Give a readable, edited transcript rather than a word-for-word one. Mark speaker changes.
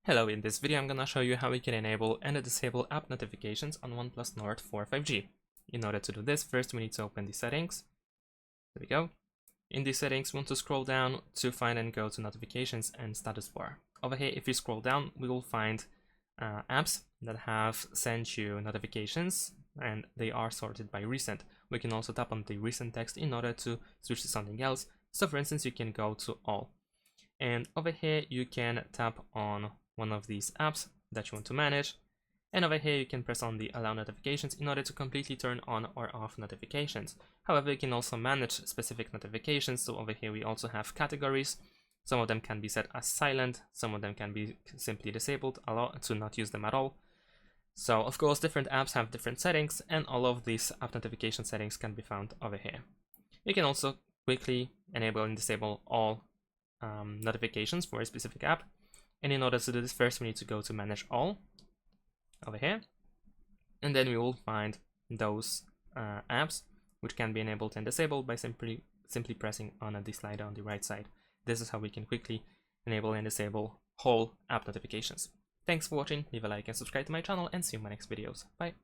Speaker 1: Hello, in this video I'm gonna show you how we can enable and disable app notifications on OnePlus Nord for 5G. In order to do this, first we need to open the settings. There we go. In the settings, we want to scroll down to find and go to notifications and status bar. Over here, if you scroll down, we will find apps that have sent you notifications and they are sorted by recent. We can also tap on the recent text in order to switch to something else. So for instance, you can go to all. And over here, you can tap on one of these apps that you want to manage. And over here, you can press on the allow notifications in order to completely turn on or off notifications. However, you can also manage specific notifications. So over here, we also have categories. Some of them can be set as silent. Some of them can be simply disabled, allow to not use them at all. So of course, different apps have different settings, and all of these app notification settings can be found over here. You can also quickly enable and disable all notifications for a specific app. And in order to do this, first we need to go to manage all over here, and then we will find those apps which can be enabled and disabled by simply pressing on the slider on the right side. This is how we can quickly enable and disable whole app notifications. Thanks for watching, leave a like and subscribe to my channel, and see you in my next videos. Bye!